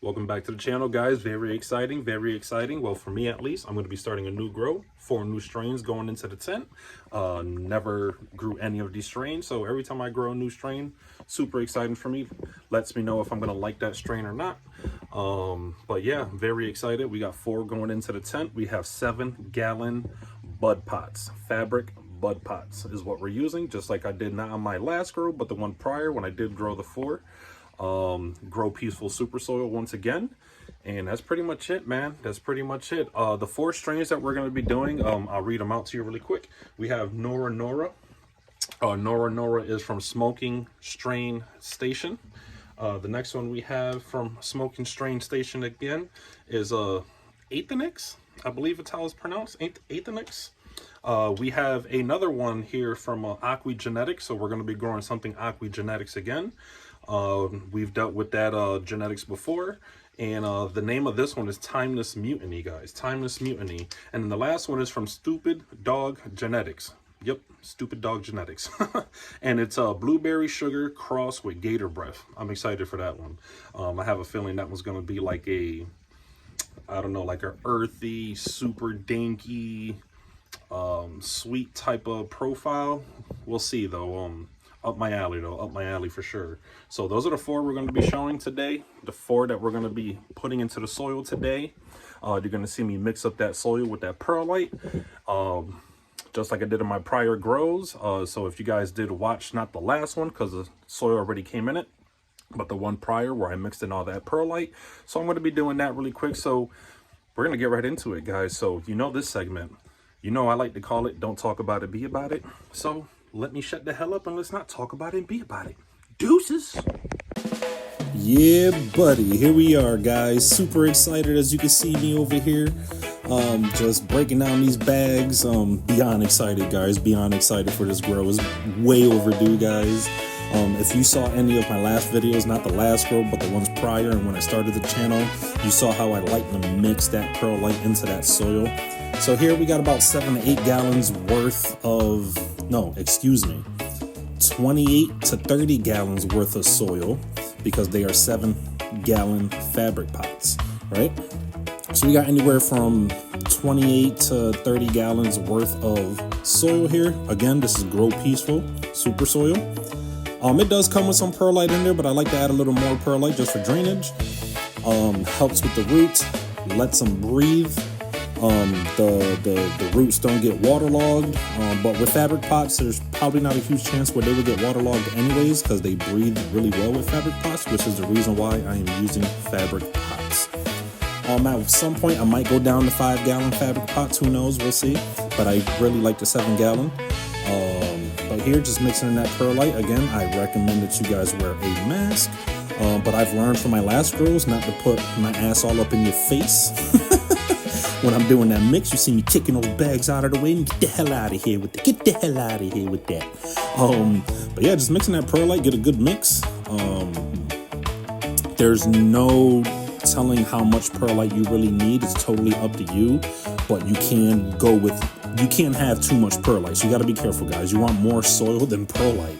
Welcome back to the channel, guys. Very exciting, very exciting. Well, for me at least, I'm going to be starting a new grow, 4 new strains going into the tent. Never grew any of these strains, so every time I grow a new strain, super exciting for me. Lets me know if I'm going to like that strain or not. But yeah, very excited. We got 4 going into the tent. We have 7-gallon bud pots. Fabric bud pots is what we're using, just like I did not on my last grow, but the one prior when I did grow the 4. GrowPeaceful super soil once again, and that's pretty much it, man. That's pretty much it. The 4 strains that we're going to be doing, I'll read them out to you really quick. We have Nora Nora. Nora Nora is from Smoking Strain Station. The next one we have from Smoking Strain Station again is Aethanix, I believe it's how it's pronounced, Aethanix. We have another one here from Aqua Genetics, so we're going to be growing something Aqua Genetics again. We've dealt with that genetics before, and the name of this one is Timeless Mutiny, guys. Timeless Mutiny. And then the last one is from Stupid Dog Genetics. Yep, Stupid Dog Genetics. And it's blueberry sugar cross with gator breath. I'm excited for that one. I have a feeling that one's going to be like a, I don't know, like a earthy, super dinky, sweet type of profile. We'll see though. Up my alley though, up my alley for sure. So those are the 4 we're going to be showing today, the 4 that we're going to be putting into the soil today. You're going to see me mix up that soil with that perlite, just like I did in my prior grows. So if you guys did watch, not the last one because the soil already came in it, but the one prior where I mixed in all that perlite. So I'm going to be doing that really quick. So we're going to get right into it, guys. So you know this segment, you know I like to call it Don't Talk About It, Be About It. So let me shut the hell up and let's not talk about it and be about it. Deuces. Yeah, buddy. Here we are, guys. Super excited, as you can see me over here. Just breaking down these bags. Beyond excited, guys. Beyond excited for this grow. It's way overdue, guys. If you saw any of my last videos, not the last grow, but the ones prior, and when I started the channel, you saw how I like to mix that perlite into that soil. So here we got about 7 to 8 gallons worth of, no, excuse me, 28 to 30 gallons worth of soil, because they are 7-gallon fabric pots, right? So we got anywhere from 28 to 30 gallons worth of soil here. Again, this is GrowPeaceful super soil. It does come with some perlite in there, but I like to add a little more perlite just for drainage. Helps with the roots, lets them breathe. The roots don't get waterlogged, but with fabric pots, there's probably not a huge chance where they would get waterlogged anyways, because they breathe really well with fabric pots, which is the reason why I am using fabric pots. At some point, I might go down to 5-gallon fabric pots. Who knows? We'll see. But I really like the 7-gallon. But here, just mixing in that perlite. Again, I recommend that you guys wear a mask. But I've learned from my last grows not to put my ass all up in your face. When I'm doing that mix, you see me kicking those bags out of the way and get the hell out of here with that. Get the hell out of here with that. But yeah, just mixing that perlite, get a good mix. There's no telling how much perlite you really need. It's totally up to you, but you can't have too much perlite. So you got to be careful, guys. You want more soil than perlite.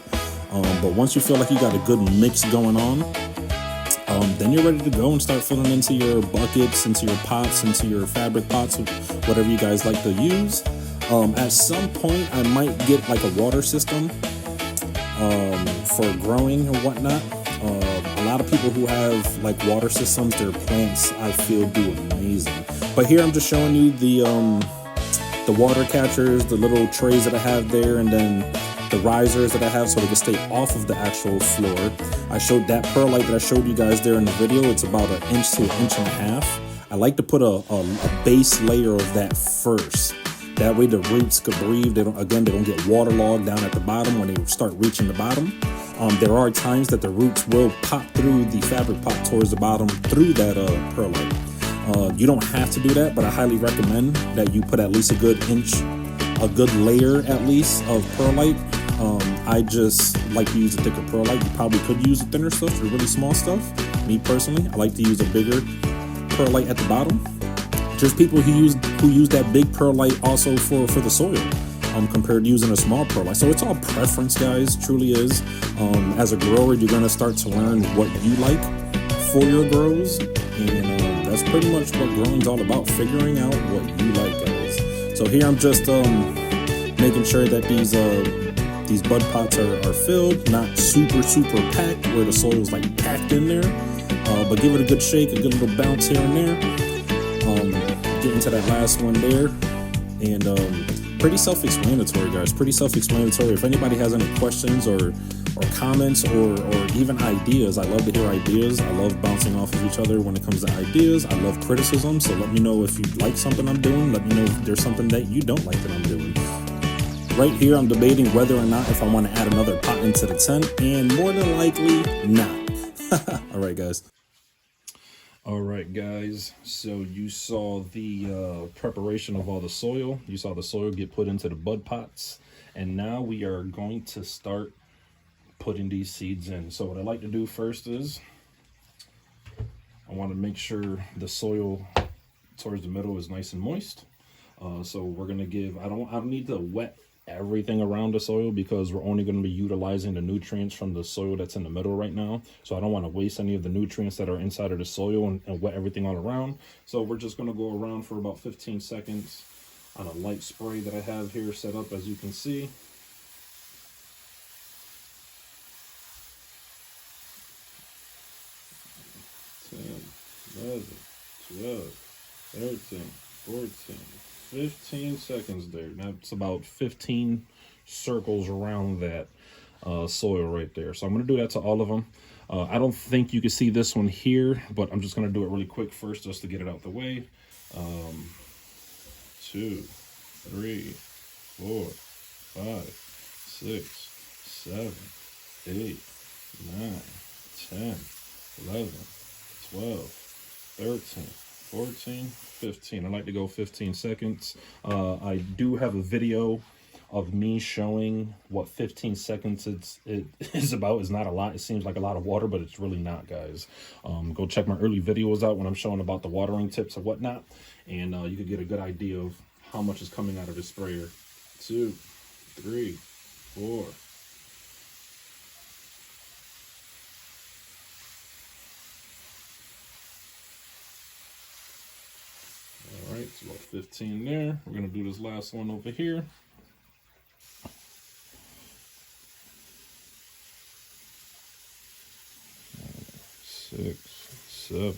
But once you feel like you got a good mix going on, then you're ready to go and start filling into your buckets, into your pots, into your fabric pots, whatever you guys like to use. At some point, I might get like a water system for growing or whatnot. A lot of people who have like water systems, their plants, I feel, do amazing. But here I'm just showing you the water catchers, the little trays that I have there, and then the risers that I have so they can stay off of the actual floor. I showed that perlite that I showed you guys there in the video. It's about 1 inch to 1.5 inches. I like to put a base layer of that first. That way the roots could breathe. They don't get waterlogged down at the bottom when they start reaching the bottom. There are times that the roots will pop through the fabric pot towards the bottom through that perlite. You don't have to do that, but I highly recommend that you put at least a good layer at least of perlite. I just like to use a thicker perlite. You probably could use a thinner stuff for really small stuff. Me personally, I like to use a bigger perlite at the bottom. There's people who use that big perlite also for the soil, compared to using a small perlite. So it's all preference, guys. Truly is. As a grower, you're gonna start to learn what you like for your grows. And that's pretty much what growing's all about, figuring out what you like, guys. So here I'm just making sure that these bud pots are filled, not super packed where the soil is like packed in there, but give it a good shake, a good little bounce here and there. Get into that last one there, and pretty self-explanatory, guys. Pretty self-explanatory. If anybody has any questions or comments or even ideas, I love to hear ideas. I love bouncing off of each other when it comes to ideas. I love criticism, so let me know if you like something I'm doing. Let me know if there's something that you don't like that I'm doing. Right here, I'm debating whether or not if I want to add another pot into the tent, and more than likely, not. All right, guys. All right, guys. So you saw the preparation of all the soil. You saw the soil get put into the bud pots, and now we are going to start putting these seeds in. So what I like to do first is I want to make sure the soil towards the middle is nice and moist. So we're gonna give. I don't need to wet everything around the soil because we're only going to be utilizing the nutrients from the soil that's in the middle right now. So I don't want to waste any of the nutrients that are inside of the soil and wet everything all around. So we're just going to go around for about 15 seconds on a light spray that I have here set up, as you can see. Eleven, 12, 13, 14, 15 seconds there. That's about 15 circles around that soil right there. So I'm going to do that to all of them. I don't think you can see this one here, but I'm just going to do it really quick first just to get it out the way. 2, 3, 4, 5, 6, 7, 8, 9, 10, 11, 12, 13, 14, 15. I like to go 15 seconds. I do have a video of me showing what 15 seconds it is about. It's not a lot. It seems like a lot of water, but it's really not, guys. Go check my early videos out when I'm showing about the watering tips and whatnot, and you could get a good idea of how much is coming out of the sprayer. 2, 3, 4. All right, so about 15 there. We're going to do this last one over here. 6, 7,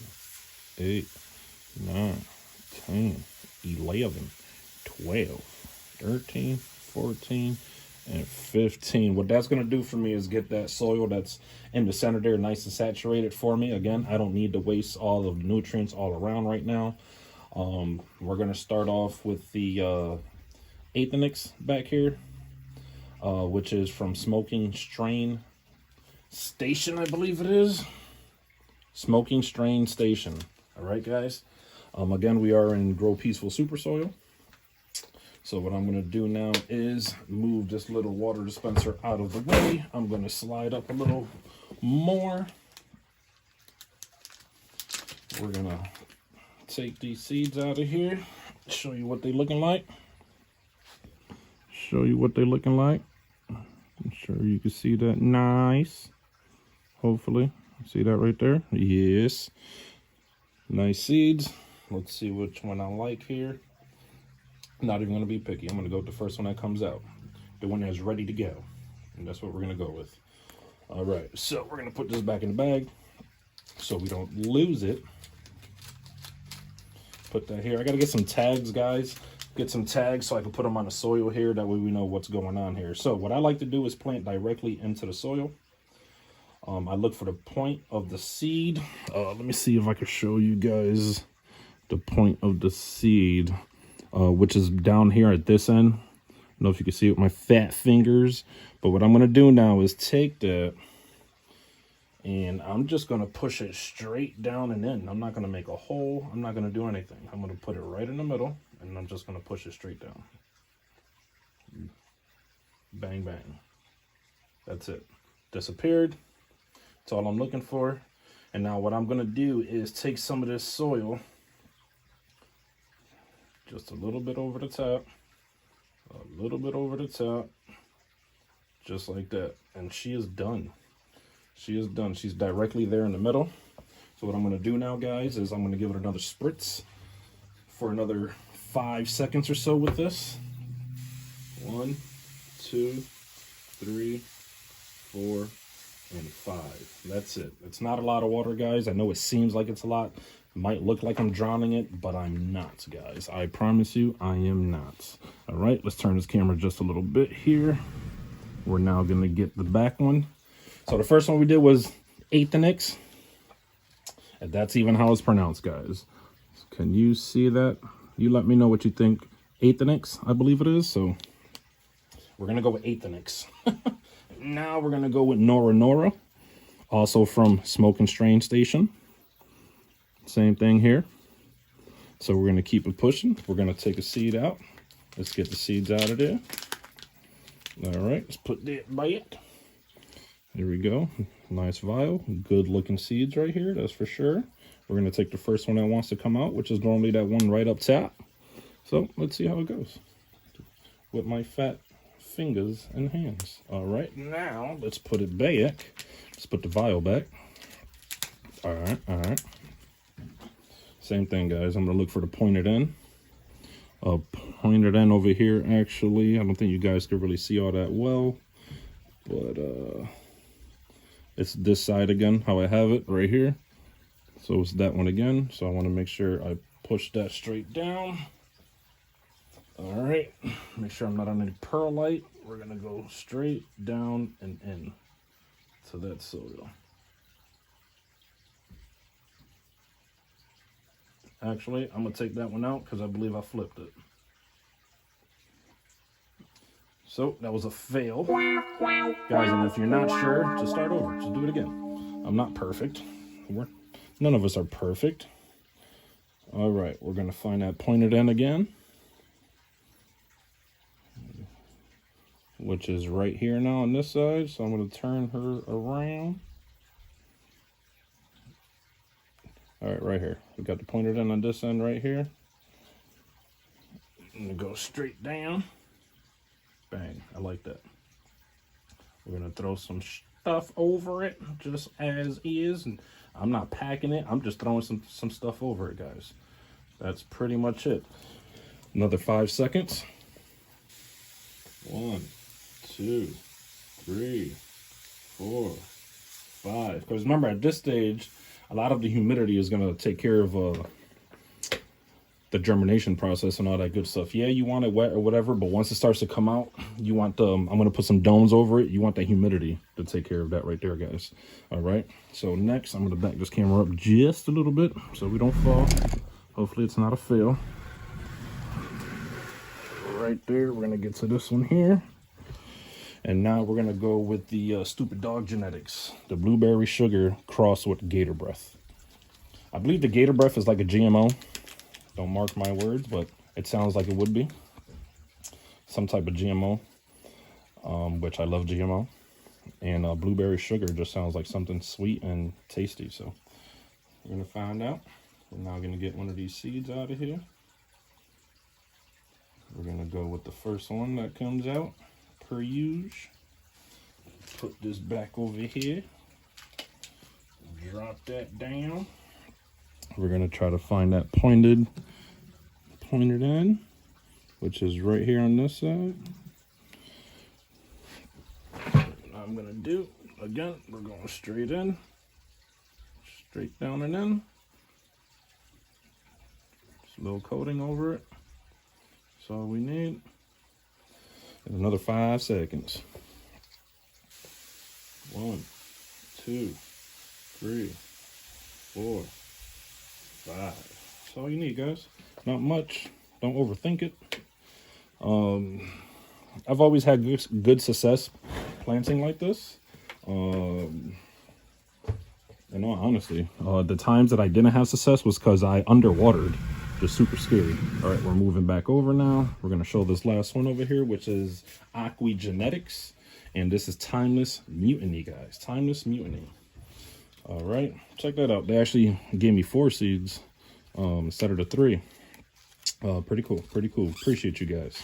8, 9, 10, 11, 12, 13, 14, and 15. What that's going to do for me is get that soil that's in the center there nice and saturated for me. Again, I don't need to waste all of the nutrients all around right now. We're going to start off with the Athenix back here, which is from Smoking Strain Station, I believe it is. Smoking Strain Station. All right, guys. Again, we are in GrowPeaceful Super Soil. So what I'm going to do now is move this little water dispenser out of the way. I'm going to slide up a little more. We're going to take these seeds out of here, show you what they're looking like. I'm sure you can see that nice. Hopefully. See that right there? Yes. Nice seeds. Let's see which one I like here. I'm not even going to be picky. I'm going to go with the first one that comes out. The one that's ready to go. And that's what we're going to go with. All right. So we're going to put this back in the bag so we don't lose it. Put that here. I got to get some tags, guys. Get some tags so I can put them on the soil here. That way we know what's going on here. So what I like to do is plant directly into the soil. I look for the point of the seed. Let me see if I can show you guys the point of the seed, which is down here at this end. I don't know if you can see it with my fat fingers, but what I'm going to do now is take that and I'm just going to push it straight down and in. I'm not going to make a hole. I'm not going to do anything. I'm going to put it right in the middle and I'm just going to push it straight down. Bang, bang. That's it. Disappeared. That's all I'm looking for. And now what I'm going to do is take some of this soil, just a little bit over the top, just like that. And she is done. She is done. She's directly there in the middle. So what I'm going to do now, guys, is I'm going to give it another spritz for another 5 seconds or so with this. 1, 2, 3, 4, and 5. That's it. It's not a lot of water, guys. I know it seems like it's a lot. It might look like I'm drowning it, but I'm not, guys. I promise you, I am not. All right, let's turn this camera just a little bit here. We're now going to get the back one. So the first one we did was 8th. And that's even how it's pronounced, guys. Can you see that? You let me know what you think. 8th, I believe it is. So we're going to go with 8th. Now we're going to go with Nora Nora, also from Smoke and Strain Station. Same thing here. So we're going to keep it pushing. We're going to take a seed out. Let's get the seeds out of there. All right, let's put that back. Here we go. Nice vial. Good looking seeds right here, that's for sure. We're going to take the first one that wants to come out, which is normally that one right up top. So let's see how it goes with my fat fingers and hands. All right, now let's put it back. Let's put the vial back. All right. Same thing, guys. I'm going to look for the pointed end. Pointed end over here, actually. I don't think you guys can really see all that well. But it's this side again, how I have it right here. So it's that one again. So I want to make sure I push that straight down. All right, make sure I'm not on any perlite. We're gonna go straight down and in to that soil. Actually, I'm gonna take that one out because I believe I flipped it. So that was a fail. Guys, and if you're not sure, just start over, just do it again. I'm not perfect. None of us are perfect. All right, we're gonna find that pointed end again, which is right here now on this side. So I'm going to turn her around. All right, right here. We got the pointed end on this end right here. I'm going to go straight down. Bang, I like that. We're going to throw some stuff over it just as is. And I'm not packing it. I'm just throwing some stuff over it, guys. That's pretty much it. Another 5 seconds. 1, 2, 3, 4, 5. Because remember, at this stage, a lot of the humidity is going to take care of the germination process and all that good stuff. Yeah, you want it wet or whatever, but once it starts to come out, you want I'm going to put some domes over it. You want that humidity to take care of that right there, guys. All right. So next, I'm going to back this camera up just a little bit so we don't fall. Hopefully, it's not a fail. Right there, we're gonna get to this one here, and now we're gonna go with the Stupid Dog Genetics, the blueberry sugar crossed with gator breath. I believe the gator breath is like a GMO. Don't mark my words, but it sounds like it would be some type of GMO, which I love GMO. And blueberry sugar just sounds like something sweet and tasty. So we're gonna find out. We're now gonna get one of these seeds out of here. We're gonna go with the first one that comes out, per usual. Put this back over here. Drop that down. We're gonna try to find that pointed end, which is right here on this side. What I'm gonna do, again, we're going straight in, straight down and in. Just a little coating over it. That's all we need. And another 5 seconds. 1, 2, 3, 4, 5. That's all you need, guys. Not much. Don't overthink it. I've always had good success planting like this. In all honesty, the times that I didn't have success was because I underwatered. Just super scary. All right, we're moving back over now. We're going to show this last one over here, which is Aqui Genetics. And this is Timeless Mutiny, guys. Timeless Mutiny. All right, check that out. They actually gave me 4 seeds instead of the 3. Pretty cool, pretty cool. Appreciate you guys.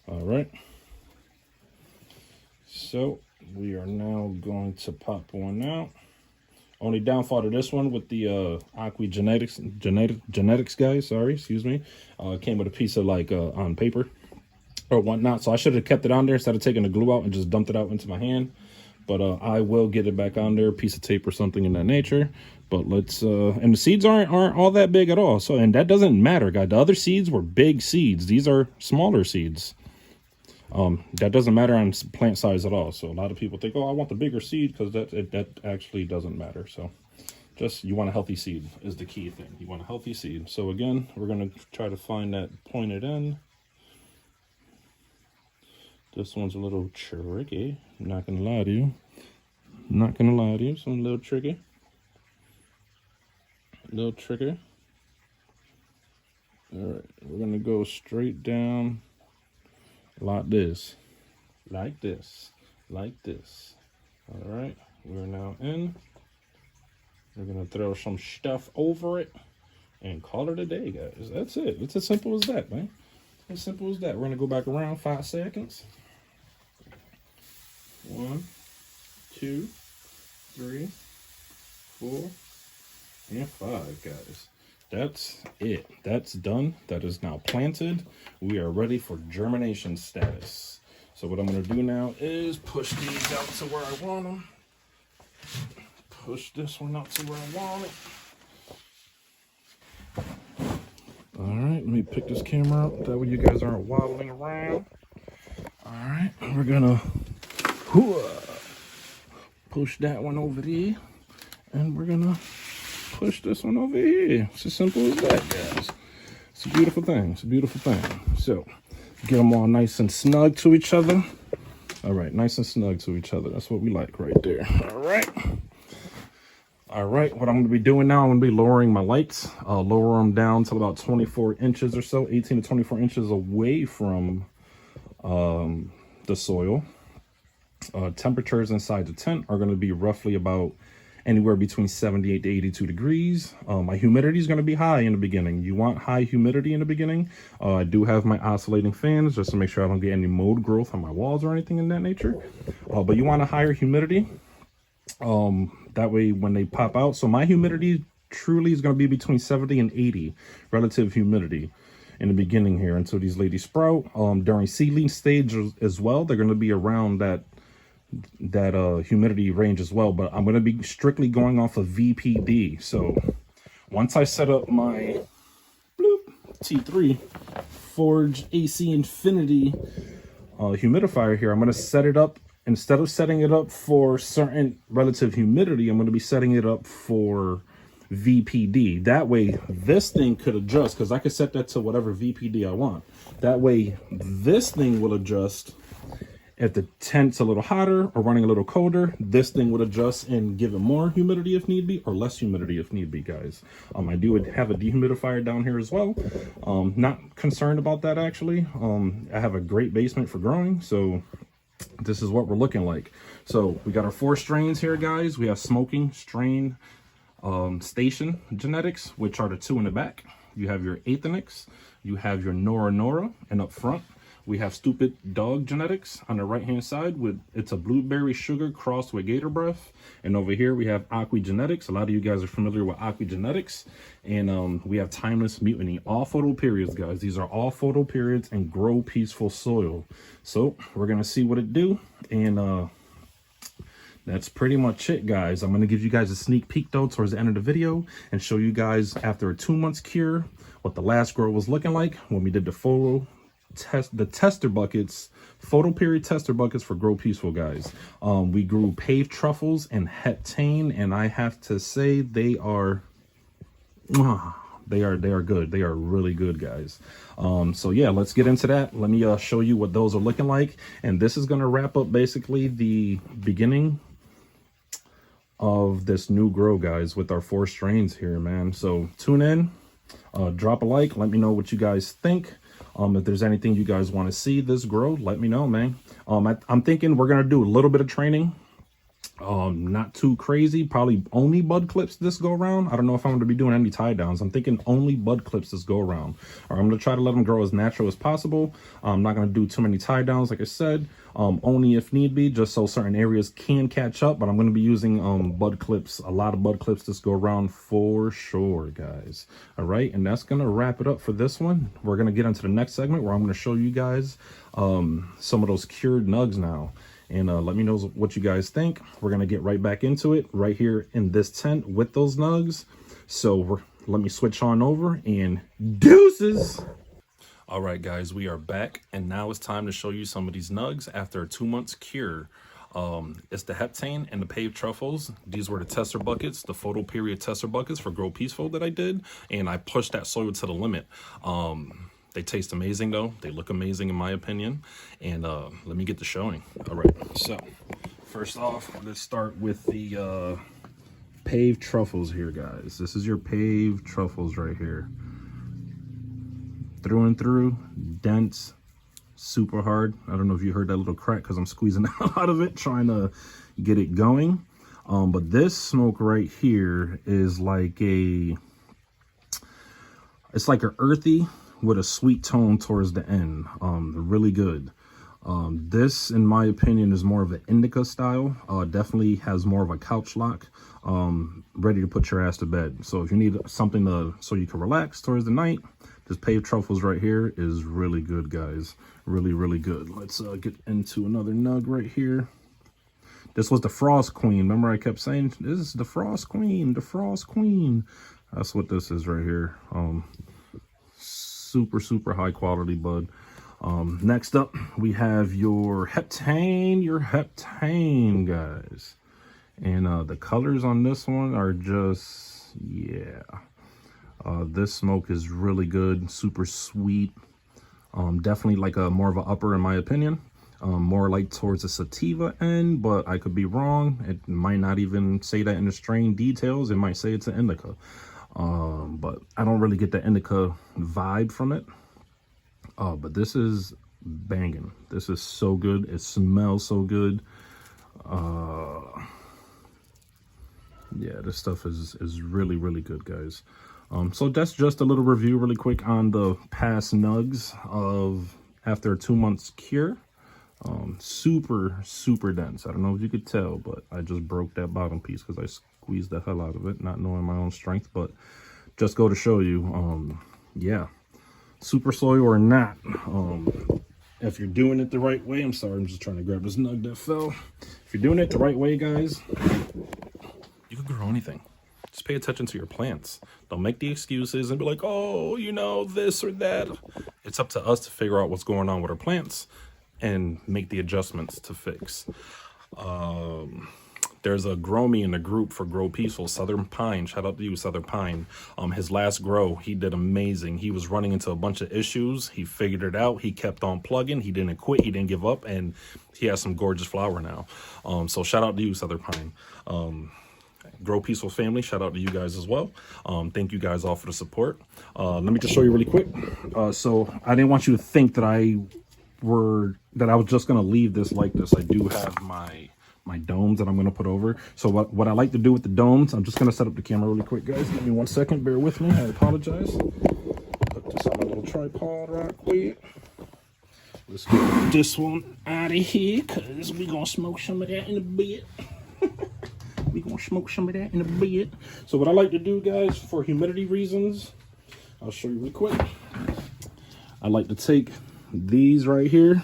All right. So we are now going to pop one out. Only downfall to this one with the Aqua genetics guys, sorry, excuse me, came with a piece of like on paper or whatnot. So I should have kept it on there instead of taking the glue out and just dumped it out into my hand. But I will get it back on there, piece of tape or something in that nature. But let's, and the seeds aren't all that big at all. So, and that doesn't matter, guys. The other seeds were big seeds. These are smaller seeds. That doesn't matter on plant size at all. So a lot of people think, oh, I want the bigger seed, because that actually doesn't matter. So just, you want a healthy seed is the key thing. You want a healthy seed. So again, we're going to try to find that pointed end. This one's a little tricky. I'm not going to lie to you. Not going to lie to you. It's a little tricky. A little tricky. All right. We're going to go straight down like this. Like this. Like this. All right. We're now in. We're going to throw some stuff over it and call it a day, guys. That's it. It's as simple as that, man. As simple as that. We're going to go back around 5 seconds. 1, 2, 3, 4, and 5, guys. That's it. That's done. That is now planted. We are ready for germination status. So what I'm going to do now is push these out to where I want them. Push this one out to where I want it. All right, let me pick this camera up. That way you guys aren't waddling around. All right, we're going to push that one over there, and we're gonna push this one over here. It's as simple as that, guys. It's a beautiful thing. It's a beautiful thing. So get them all nice and snug to each other. All right, nice and snug to each other. That's what we like right there. All right, what I'm going to be doing now, I'm going to be lowering my lights. Lower them down to about 24 inches or so, 18 to 24 inches away from the soil. Temperatures inside the tent are going to be roughly about anywhere between 78 to 82 degrees. My humidity is going to be high in the beginning. You want high humidity in the beginning. I do have my oscillating fans just to make sure I don't get any mold growth on my walls or anything in that nature. But you want a higher humidity. That way when they pop out. So my humidity truly is going to be between 70 and 80 relative humidity in the beginning here until these ladies sprout. During seedling stage as well, they're going to be around that humidity range as well, but I'm going to be strictly going off of VPD. So once I set up my T3 Forge AC Infinity humidifier here, I'm going to set it up, instead of setting it up for certain relative humidity, I'm going to be setting it up for VPD. That way this thing could adjust, because I could set that to whatever VPD I want. That way this thing will adjust. If the tent's a little hotter or running a little colder, this thing would adjust and give it more humidity if need be, or less humidity if need be, guys. I do have a dehumidifier down here as well. Not concerned about that, actually. I have a great basement for growing, so this is what we're looking like. So we got our 4 strains here, guys. We have smoking strain station genetics, which are the 2 in the back. You have your Athenix, you have your Nora, and up front we have Stupid Dog genetics on the right hand side. It's a blueberry sugar crossed with gator breath. And over here we have Aqua genetics. A lot of you guys are familiar with Aqua genetics. And we have Timeless Mutiny, all PhotoPeriods, guys. These are all PhotoPeriods and GrowPeaceful soil. So we're gonna see what it do, and that's pretty much it, guys. I'm going to give you guys a sneak peek, though, towards the end of the video and show you guys, after a 2 months cure, what the last grow was looking like when we did the tester buckets, PhotoPeriod tester buckets for GrowPeaceful, guys. We grew paved truffles and heptane, and I have to say they are good. They are really good, guys. So yeah, let's get into that. Let me show you what those are looking like, and this is going to wrap up basically the beginning of this new grow, guys, with our 4 strains here, man. So tune in, drop a like, let me know what you guys think. If there's anything you guys want to see this grow, let me know, man. I'm thinking we're gonna do a little bit of training Not too crazy, probably only bud clips this go around. I don't know if I'm going to be doing any tie downs. I'm thinking only bud clips this go around. Or I'm going to try to let them grow as natural as possible. I'm not going to do too many tie downs, like I said, only if need be, just so certain areas can catch up. But I'm going to be using bud clips, a lot of bud clips this go around for sure, guys. All right, and that's going to wrap it up for this one. We're going to get into the next segment where I'm going to show you guys some of those cured nugs now. And let me know what you guys think. We're going to get right back into it right here in this tent with those nugs. So let me switch on over and deuces. All right, guys, we are back. And now it's time to show you some of these nugs after a 2 months cure. It's the heptane and the paved truffles. These were the tester buckets, the PhotoPeriod tester buckets for GrowPeaceful that I did. And I pushed that soil to the limit. They taste amazing, though. They look amazing, in my opinion. And let me get to showing. All right. So, first off, let's start with the paved truffles here, guys. This is your paved truffles right here. Through and through, dense, super hard. I don't know if you heard that little crack because I'm squeezing out of it, trying to get it going. But this smoke right here is like it's like an earthy with a sweet tone towards the end. Really good. This, in my opinion, is more of an indica style. Definitely has more of a couch lock. Ready to put your ass to bed. So if you need something so you can relax towards the night, this paved truffles right here is really good, guys. Really, really good. Let's get into another nug right here. This was the Frost Queen. Remember I kept saying, this is the Frost Queen, the Frost Queen. That's what this is right here. Super, super high quality bud. Next up, we have your heptane, guys. And the colors on this one are just, yeah. This smoke is really good, super sweet. Definitely like more of an upper, in my opinion. More like towards the sativa end, but I could be wrong. It might not even say that in the strain details. It might say it's an indica. But I don't really get the indica vibe from it. But this is banging. This is so good. It smells so good. Yeah, this stuff is really, really good, guys. So that's just a little review really quick on the past nugs of after a 2 months cure. Super, super dense. I don't know if you could tell, but I just broke that bottom piece because I squeezed the hell out of it, not knowing my own strength. But just go to show you, yeah, super soil or not, if you're doing it the right way. I'm sorry, I'm just trying to grab this nug that fell. If you're doing it the right way, guys, you can grow anything. Just pay attention to your plants. Don't make the excuses and be like, oh, you know, this or that. It's up to us to figure out what's going on with our plants and make the adjustments to fix. There's a grow me in the group for GrowPeaceful, Southern Pine. Shout out to you, Southern Pine. His last grow, he did amazing. He was running into a bunch of issues. He figured it out. He kept on plugging. He didn't quit. He didn't give up. And he has some gorgeous flower now. So shout out to you, Southern Pine. GrowPeaceful family, shout out to you guys as well. Thank you guys all for the support. Let me just show you really quick. So I didn't want you to think that I was just gonna leave this like this. I do have my domes that I'm gonna put over. So what I like to do with the domes, I'm just gonna set up the camera really quick, guys. Give me 1 second, bear with me. I apologize. Put this on my little tripod right quick. Let's get this one out of here, cause we're gonna smoke some of that in a bit. We're gonna smoke some of that in a bit. So what I like to do, guys, for humidity reasons, I'll show you really quick. I like to take these right here,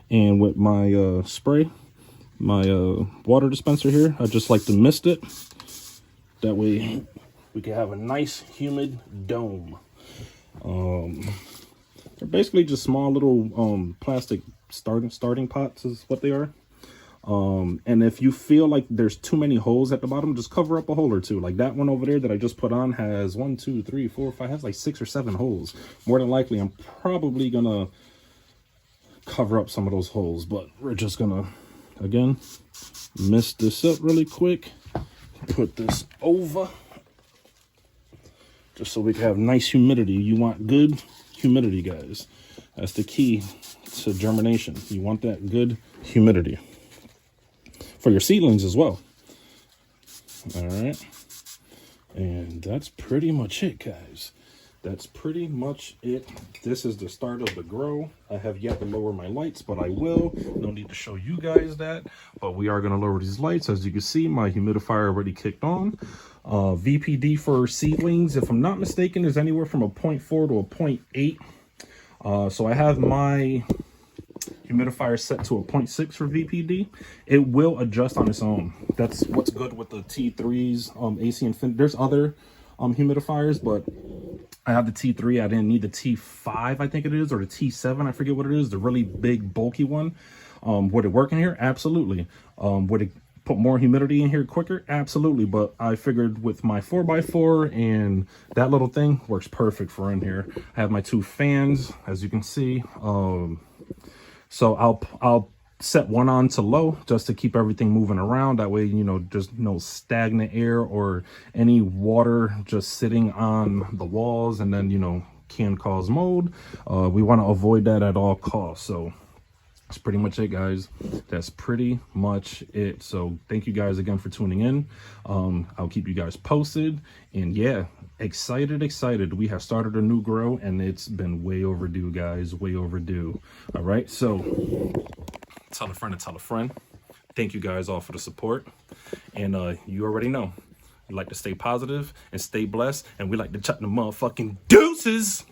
and with my spray, my water dispenser here, I just like to mist it. That way we can have a nice humid dome. They're basically just small little plastic starting pots is what they are. And if you feel like there's too many holes at the bottom, just cover up a hole or two. Like that one over there that I just put on has 1, 2, 3, 4, 5, has like 6 or 7 holes. More than likely, I'm probably gonna cover up some of those holes, but we're just gonna, again, mist this up really quick. Put this over, just so we can have nice humidity. You want good humidity, guys. That's the key to germination. You want that good humidity. for your seedlings as well. All right. And that's pretty much it, guys. That's pretty much it. This is the start of the grow. I have yet to lower my lights, but I will. No need to show you guys that, but we are going to lower these lights. As you can see, my humidifier already kicked on. VPD for seedlings, if I'm not mistaken, is anywhere from a 0.4 to a 0.8. So I have my humidifier set to a 0.6 for VPD. It will adjust on its own. That's what's good with the T3s, AC Infinity. There's other humidifiers, but I have the T3. I didn't need the T5, I think it is, or the T7. I forget what it is. The really big, bulky one. Would it work in here? Absolutely. Would it put more humidity in here quicker? Absolutely. But I figured with my 4x4 and that little thing works perfect for in here. I have my 2 fans, as you can see. So I'll set one on to low just to keep everything moving around. That way, you know, just no stagnant air or any water just sitting on the walls and then, you know, can cause mold. We want to avoid that at all costs. So that's pretty much it, guys. That's pretty much it. So thank you guys again for tuning in. I'll keep you guys posted. And yeah, excited. We have started a new grow and it's been way overdue, guys, way overdue. All right, so tell a friend to tell a friend. Thank you guys all for the support. And you already know, we like to stay positive and stay blessed. And we like to chuck the motherfucking deuces.